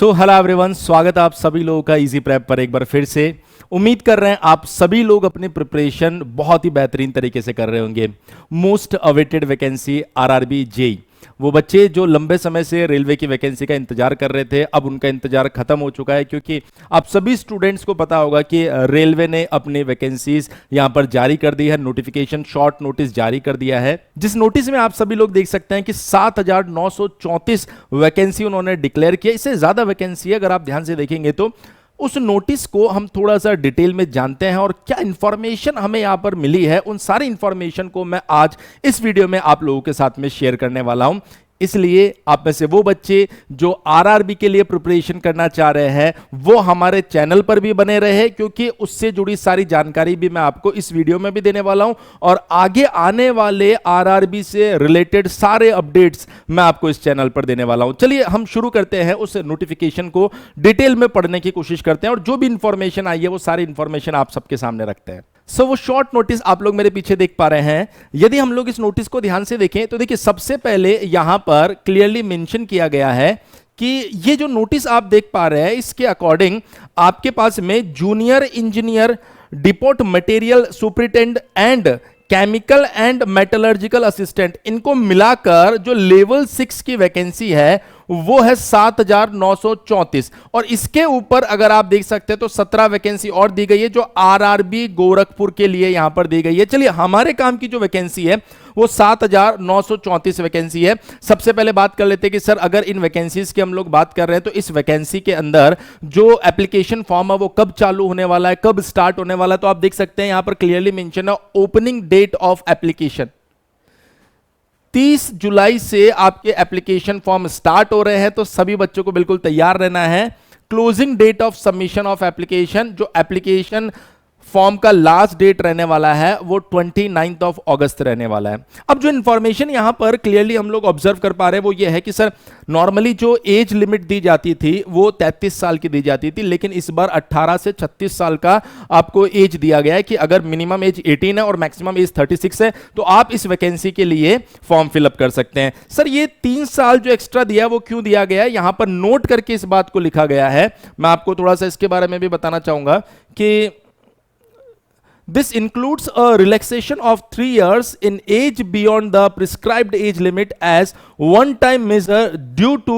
So hello everyone, स्वागत है आप सभी लोगों का इजी प्रेप पर एक बार फिर से। उम्मीद कर रहे हैं आप सभी लोग अपनी प्रिपरेशन बहुत ही बेहतरीन तरीके से कर रहे होंगे। Most awaited vacancy RRB JE, वो बच्चे जो लंबे समय से रेलवे की वैकेंसी का इंतजार कर रहे थे, अब उनका इंतजार खत्म हो चुका है, क्योंकि आप सभी स्टूडेंट्स को पता होगा कि रेलवे ने अपनी वैकेंसीज यहां पर जारी कर दी है। नोटिफिकेशन शॉर्ट नोटिस जारी कर दिया है, जिस नोटिस में आप सभी लोग देख सकते हैं कि 7,934 वैकेंसी उन्होंने डिक्लेयर किया। इससे ज्यादा वैकेंसी है, अगर आप ध्यान से देखेंगे तो। उस नोटिस को हम थोड़ा सा डिटेल में जानते हैं और क्या इंफॉर्मेशन हमें यहां पर मिली है, उन सारी इंफॉर्मेशन को मैं आज इस वीडियो में आप लोगों के साथ में शेयर करने वाला हूं। इसलिए आप में से वो बच्चे जो आरआरबी के लिए प्रिपरेशन करना चाह रहे हैं वो हमारे चैनल पर भी बने रहे, क्योंकि उससे जुड़ी सारी जानकारी भी मैं आपको इस वीडियो में भी देने वाला हूं और आगे आने वाले आरआरबी से रिलेटेड सारे अपडेट्स मैं आपको इस चैनल पर देने वाला हूं। चलिए हम शुरू करते हैं, उस नोटिफिकेशन को डिटेल में पढ़ने की कोशिश करते हैं और जो भी इंफॉर्मेशन आई है वो सारी इंफॉर्मेशन आप सबके सामने रखते हैं। वो शॉर्ट नोटिस आप लोग मेरे पीछे देख पा रहे हैं। यदि हम लोग इस नोटिस को ध्यान से देखें तो देखिए, सबसे पहले यहां पर क्लियरली मेंशन किया गया है कि ये जो नोटिस आप देख पा रहे हैं, इसके अकॉर्डिंग आपके पास में junior engineer, depot material superintendent and chemical and metallurgical assistant, इनको मिलाकर जो लेवल 6 की वैकेंसी है वो है 7,934 और इसके ऊपर अगर आप देख सकते हैं तो 17 वैकेंसी और दी गई है जो आरआरबी गोरखपुर के लिए यहां पर दी गई है। चलिए, हमारे काम की जो वैकेंसी है वो 7,934 वैकेंसी है। सबसे पहले बात कर लेते हैं कि सर, अगर इन वैकेंसीज की हम लोग बात कर रहे हैं तो इस वैकेंसी के अंदर जो एप्लीकेशन फॉर्म है वो कब चालू होने वाला है, कब स्टार्ट होने वाला है, तो आप देख सकते हैं यहां पर क्लियरली मेंशन है ओपनिंग डेट ऑफ एप्लीकेशन। 30 जुलाई से आपके एप्लीकेशन फॉर्म स्टार्ट हो रहे हैं, तो सभी बच्चों को बिल्कुल तैयार रहना है। Closing date of submission of application, जो एप्लीकेशन फॉर्म का लास्ट डेट रहने वाला है वो 29 ऑफ अगस्त रहने वाला है। अब जो इंफॉर्मेशन यहां पर क्लियरली हम लोग ऑब्जर्व कर पा रहे हैं वो ये है कि सर, नॉर्मली जो एज लिमिट दी जाती थी वो 33 साल की दी जाती थी, लेकिन इस बार 18 से 36 साल का आपको एज दिया गया है कि अगर मिनिमम एज 18 है और मैक्सिमम एज 36 है तो आप इस वैकेंसी के लिए फॉर्म फिलअप कर सकते हैं। सर, ये 3 साल जो एक्स्ट्रा दिया वो क्यों दिया गया है, यहां पर नोट करके इस बात को लिखा गया है। मैं आपको थोड़ा सा इसके बारे में भी बताना चाहूंगा कि this includes a relaxation of 3 years in age beyond the prescribed age limit as one-time measure due to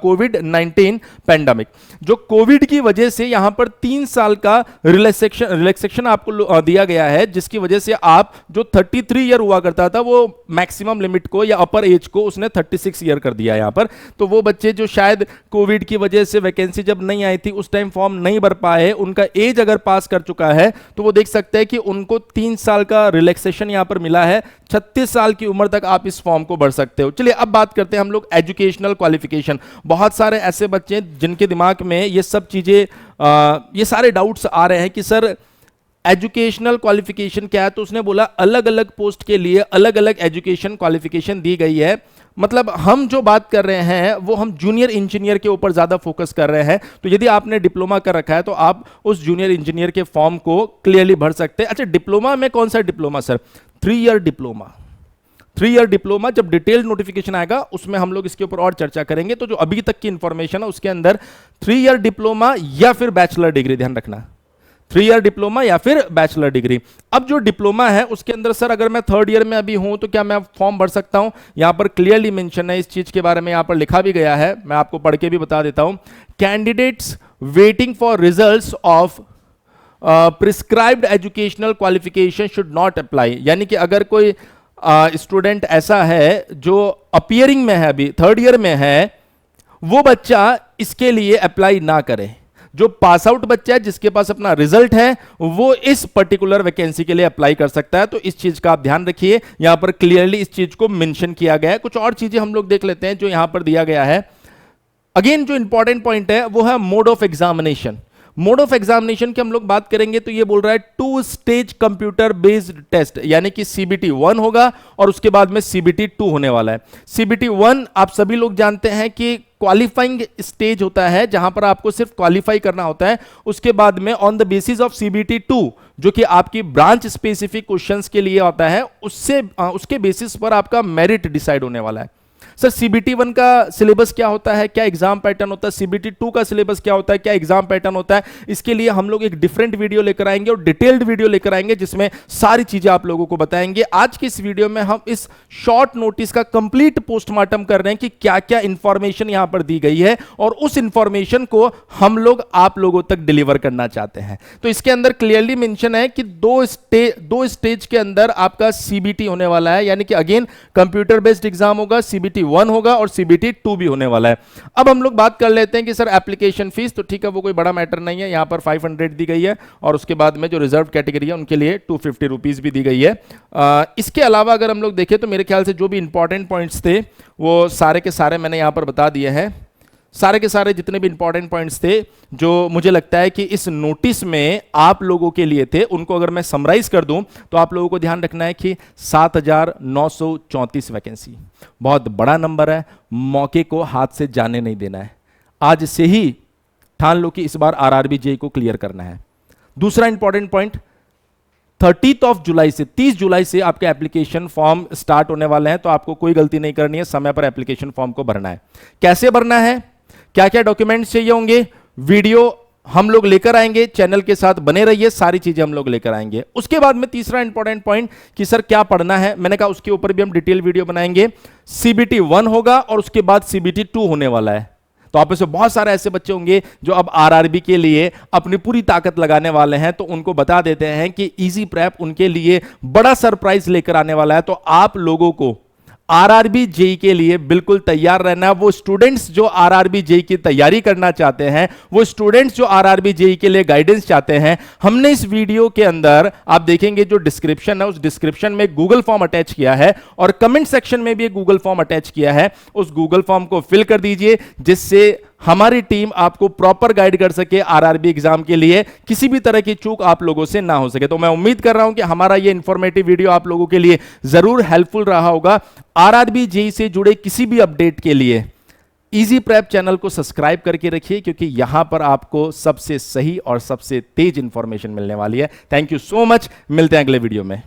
covid pandemic. जो कोविड की वजह से यहां पर 3 साल का रिलैक्सेशन आपको दिया गया है, जिसकी वजह से आप जो 33 ईयर हुआ करता था वो मैक्सिमम लिमिट को या अपर एज को उसने 36 ईयर कर दिया यहां पर। तो वो बच्चे जो शायद कोविड की वजह से वैकेंसी जब नहीं आई थी उस टाइम फॉर्म नहीं भर पाए, उनका एज अगर पास कर चुका है तो वो देख सकते हैं कि उनको 3 साल का रिलैक्सेशन यहां पर मिला है। 36 साल की उम्र तक आप इस फॉर्म को भर सकते हो। चलिए, अब बात करते हैं हम लोग एजुकेशनल क्वालिफिकेशन। बहुत सारे ऐसे बच्चे जिनके दिमाग में ये सब चीजें, ये सारे डाउट्स आ रहे हैं कि सर एजुकेशनल क्वालिफिकेशन क्या है, तो उसने बोला अलग अलग पोस्ट के लिए अलग अलग एजुकेशन क्वालिफिकेशन दी गई है। मतलब हम जो बात कर रहे हैं वो हम जूनियर इंजीनियर के ऊपर ज्यादा फोकस कर रहे हैं। तो यदि आपने डिप्लोमा कर रखा है तो आप उस जूनियर इंजीनियर के फॉर्म को क्लियरली भर सकते हैं। अच्छा, डिप्लोमा में कौन सा diploma sir? 3 year diploma. 3 year diploma जब डिटेल्ड नोटिफिकेशन आएगा उसमें हम लोग इसके ऊपर और चर्चा करेंगे। तो जो अभी तक की इंफॉर्मेशन है उसके अंदर 3 ईयर डिप्लोमा या फिर बैचलर डिग्री, ध्यान रखना, 3 ईयर डिप्लोमा या फिर बैचलर डिग्री। अब जो डिप्लोमा है उसके अंदर सर, अगर मैं 3rd ईयर में अभी हूं तो क्या मैं फॉर्म भर सकता हूं? यहां पर क्लियरली मेंशन है, इस चीज के बारे में यहां पर लिखा भी गया है, मैं आपको पढ़ के भी बता देता हूं। Candidates waiting for results of prescribed educational qualification should not apply. यानी कि अगर कोई स्टूडेंट ऐसा है जो अपियरिंग में है, अभी 3rd ईयर में है, वो बच्चा इसके लिए अप्लाई ना करे। जो पास आउट बच्चा है जिसके पास अपना रिजल्ट है वो इस पर्टिकुलर वैकेंसी के लिए अप्लाई कर सकता है। तो इस चीज का आप ध्यान रखिए, यहां पर क्लियरली इस चीज को मेंशन किया गया है। कुछ और चीजें हम लोग देख लेते हैं जो यहां पर दिया गया है। अगेन जो इंपॉर्टेंट पॉइंट है वो है mode of examination. Mode of examination की हम लोग बात करेंगे तो ये बोल रहा है 2 स्टेज कंप्यूटर बेस्ड टेस्ट, यानी कि CBT 1 होगा और उसके बाद में CBT 2 होने वाला है। CBT 1 आप सभी लोग जानते हैं कि क्वालिफाइंग स्टेज होता है जहां पर आपको सिर्फ क्वालिफाई करना होता है। उसके बाद में on the basis of CBT 2 जो कि आपकी ब्रांच स्पेसिफिक क्वेश्चंस के लिए होता है, उसके बेसिस पर आपका मेरिट डिसाइड होने वाला है। सर CBT 1 का सिलेबस क्या होता है, क्या एग्जाम पैटर्न होता है, CBT 2 का सिलेबस क्या होता है, क्या एग्जाम पैटर्न होता है, इसके लिए हम लोग एक डिफरेंट वीडियो लेकर आएंगे और डिटेल्ड वीडियो लेकर आएंगे जिसमें सारी चीजें आप लोगों को बताएंगे। आज की इस वीडियो में हम इस शॉर्ट नोटिस का कंप्लीट पोस्टमार्टम कर रहे हैं कि क्या क्या इंफॉर्मेशन यहां पर दी गई है और उस इंफॉर्मेशन को हम लोग आप लोगों तक डिलीवर करना चाहते हैं। तो इसके अंदर क्लियरली मेंशन है कि दो स्टेज के अंदर आपका CBT होने वाला है, यानी कि अगेन कंप्यूटर बेस्ड एग्जाम होगा, CBT 1 होगा और CBT 2 भी होने वाला है। अब हम लोग बात कर लेते हैं कि सर एप्लीकेशन फीस, तो ठीक है वो कोई बड़ा मैटर नहीं है, यहां पर 500 दी गई है और उसके बाद में जो रिजर्व कैटेगरी है उनके लिए 250 रुपीज भी दी गई है। इसके अलावा अगर हम लोग देखें तो मेरे ख्याल से जो भी इंपॉर्टेंट पॉइंट्स थे वो सारे के सारे मैंने यहां पर बता दिए हैं। सारे के सारे जितने भी इंपॉर्टेंट पॉइंट्स थे जो मुझे लगता है कि इस नोटिस में आप लोगों के लिए थे, उनको अगर मैं समराइज कर दूं तो आप लोगों को ध्यान रखना है कि 7,934 वैकेंसी बहुत बड़ा नंबर है, मौके को हाथ से जाने नहीं देना है। आज से ही ठान लो कि इस बार RRB JEE को क्लियर करना है। दूसरा इंपॉर्टेंट पॉइंट, 30 जुलाई से 30 जुलाई से आपके एप्लीकेशन फॉर्म स्टार्ट होने वाले हैं, तो आपको कोई गलती नहीं करनी है, समय पर एप्लीकेशन फॉर्म को भरना है। कैसे भरना है, क्या क्या डॉक्यूमेंट्स चाहिए होंगे, वीडियो हम लोग लेकर आएंगे, चैनल के साथ बने रहिए, सारी चीजें हम लोग लेकर आएंगे। उसके बाद में तीसरा इंपॉर्टेंट पॉइंट कि सर क्या पढ़ना है, मैंने कहा उसके ऊपर भी हम डिटेल वीडियो बनाएंगे। CBT 1 होगा और उसके बाद CBT 2 होने वाला है। तो आप में से बहुत सारे ऐसे बच्चे होंगे जो अब RRB के लिए अपनी पूरी ताकत लगाने वाले हैं, तो उनको बता देते हैं कि इजी प्रेप उनके लिए बड़ा सरप्राइज लेकर आने वाला है। तो आप लोगों को RRB JEE के लिए बिल्कुल तैयार रहना है। वो स्टूडेंट्स जो RRB JEE की तैयारी करना चाहते हैं, वो स्टूडेंट्स जो RRB JEE के लिए गाइडेंस चाहते हैं, हमने इस वीडियो के अंदर आप देखेंगे जो डिस्क्रिप्शन है, उस डिस्क्रिप्शन में गूगल फॉर्म अटैच किया है और कमेंट सेक्शन में भी एक गूगल फॉर्म अटैच किया है। उस गूगल फॉर्म को फिल कर दीजिए जिससे हमारी टीम आपको प्रॉपर गाइड कर सके RRB एग्जाम के लिए, किसी भी तरह की चूक आप लोगों से ना हो सके। तो मैं उम्मीद कर रहा हूं कि हमारा ये इंफॉर्मेटिव वीडियो आप लोगों के लिए जरूर हेल्पफुल रहा होगा। RRB JEE से जुड़े किसी भी अपडेट के लिए इजी प्रेप चैनल को सब्सक्राइब करके रखिए, क्योंकि यहां पर आपको सबसे सही और सबसे तेज इंफॉर्मेशन मिलने वाली है। थैंक यू सो मच, मिलते हैं अगले वीडियो में।